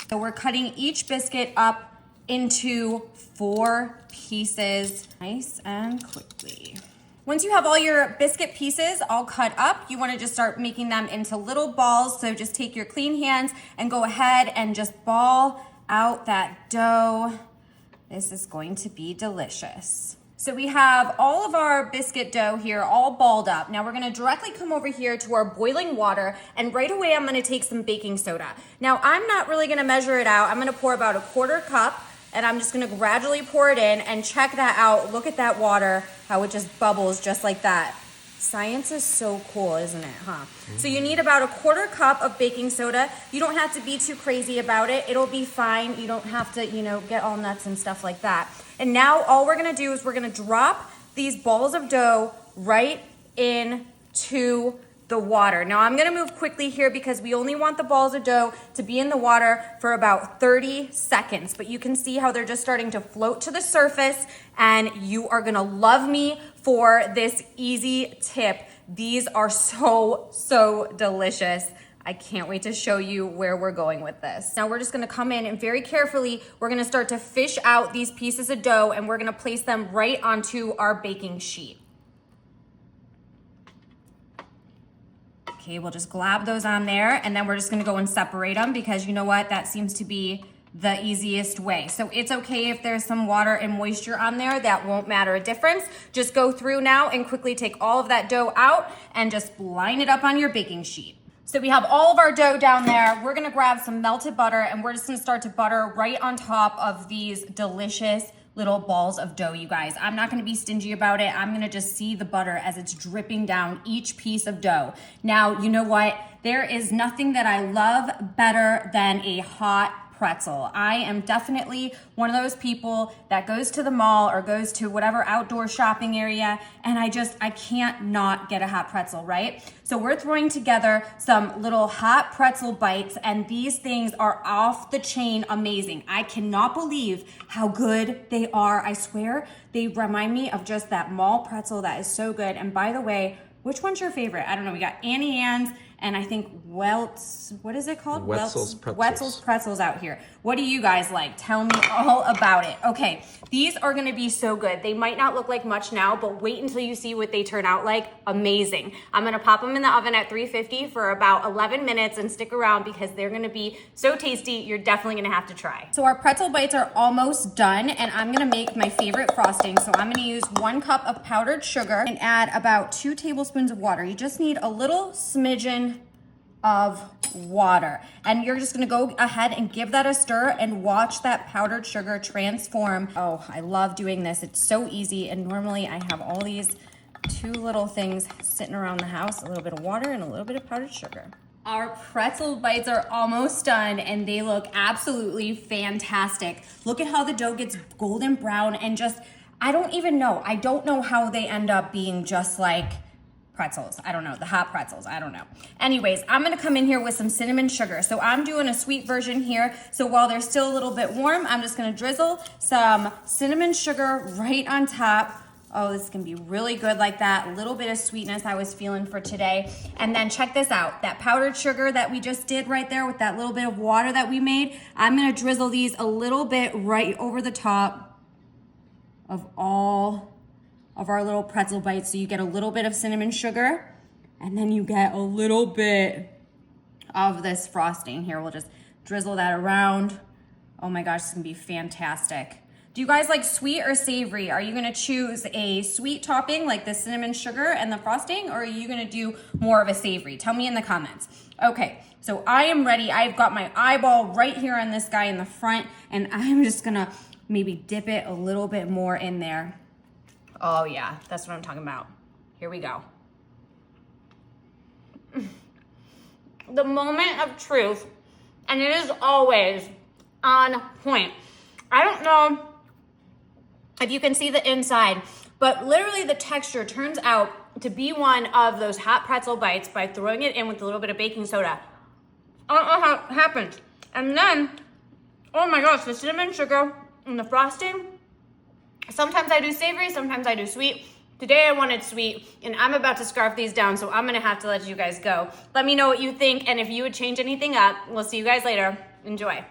So we're cutting each biscuit up into 4 pieces, nice and quickly. Once you have all your biscuit pieces all cut up, you wanna just start making them into little balls. So just take your clean hands and go ahead and just ball out that dough. This is going to be delicious. So we have all of our biscuit dough here all balled up. Now we're gonna directly come over here to our boiling water, and right away I'm gonna take some baking soda. Now I'm not really gonna measure it out. I'm gonna pour about 1/4 cup, and I'm just gonna gradually pour it in and check that out. Look at that water, how it just bubbles just like that. Science is so cool, isn't it, huh? So you need about 1/4 cup of baking soda. You don't have to be too crazy about it. It'll be fine. You don't have to, get all nuts and stuff like that. And now all we're gonna do is we're gonna drop these balls of dough right into the water. Now I'm gonna move quickly here because we only want the balls of dough to be in the water for about 30 seconds, but you can see how they're just starting to float to the surface, and you are gonna love me for this easy tip. These are so delicious. I can't wait to show you where we're going with this. Now we're just gonna come in and very carefully, we're gonna start to fish out these pieces of dough, and we're gonna place them right onto our baking sheet. Okay, we'll just glab those on there, and then we're just gonna go and separate them because you know what? That seems to be the easiest way. So it's okay if there's some water and moisture on there, that won't matter a difference. Just go through now and quickly take all of that dough out and just line it up on your baking sheet. So we have all of our dough down there. We're gonna grab some melted butter, and we're just gonna start to butter right on top of these delicious little balls of dough, you guys. I'm not gonna be stingy about it. I'm gonna just see the butter as it's dripping down each piece of dough. Now, you know what? There is nothing that I love better than a hot pretzel. I am definitely one of those people that goes to the mall or goes to whatever outdoor shopping area, and I can't not get a hot pretzel, right? So we're throwing together some little hot pretzel bites, and these things are off the chain amazing. I cannot believe how good they are. I swear, they remind me of just that mall pretzel that is so good. And by the way, which one's your favorite? I don't know. We got Annie Ann's, and I think what is it called? Wetzel's Pretzels. Wetzel's Pretzels out here. What do you guys like? Tell me all about it. Okay, these are gonna be so good. They might not look like much now, but wait until you see what they turn out like. Amazing. I'm gonna pop them in the oven at 350 for about 11 minutes and stick around because they're gonna be so tasty. You're definitely gonna have to try. So our pretzel bites are almost done, and I'm gonna make my favorite frosting. So I'm gonna use 1 cup of powdered sugar and add about 2 tablespoons of water. You just need a little smidgen of water, and you're just gonna go ahead and give that a stir and watch that powdered sugar transform. Oh, I love doing this. It's so easy, and normally I have all these 2 little things sitting around the house, a little bit of water and a little bit of powdered sugar. Our pretzel bites are almost done, and they look absolutely fantastic. Look at how the dough gets golden brown, and just, I don't know how they end up being just like pretzels. I don't know, the hot pretzels, I don't know. Anyways, I'm gonna come in here with some cinnamon sugar. So I'm doing a sweet version here. So while they're still a little bit warm, I'm just gonna drizzle some cinnamon sugar right on top. Oh, this is gonna be really good like that. A little bit of sweetness I was feeling for today. And then check this out, that powdered sugar that we just did right there with that little bit of water that we made, I'm gonna drizzle these a little bit right over the top of all of our little pretzel bites. So you get a little bit of cinnamon sugar, and then you get a little bit of this frosting here. We'll just drizzle that around. Oh my gosh, it's gonna be fantastic. Do you guys like sweet or savory? Are you gonna choose a sweet topping like the cinnamon sugar and the frosting, or are you gonna do more of a savory? Tell me in the comments. Okay, so I am ready. I've got my eyeball right here on this guy in the front, and I'm just gonna maybe dip it a little bit more in there. Oh yeah, that's what I'm talking about. Here we go. The moment of truth, and it is always on point. I don't know if you can see the inside, but literally the texture turns out to be one of those hot pretzel bites by throwing it in with a little bit of baking soda. I don't know how it happens. And then, oh my gosh, the cinnamon sugar and the frosting. Sometimes I do savory, sometimes I do sweet. Today I wanted sweet, and I'm about to scarf these down, so I'm gonna have to let you guys go. Let me know what you think, and if you would change anything up. We'll see you guys later. Enjoy.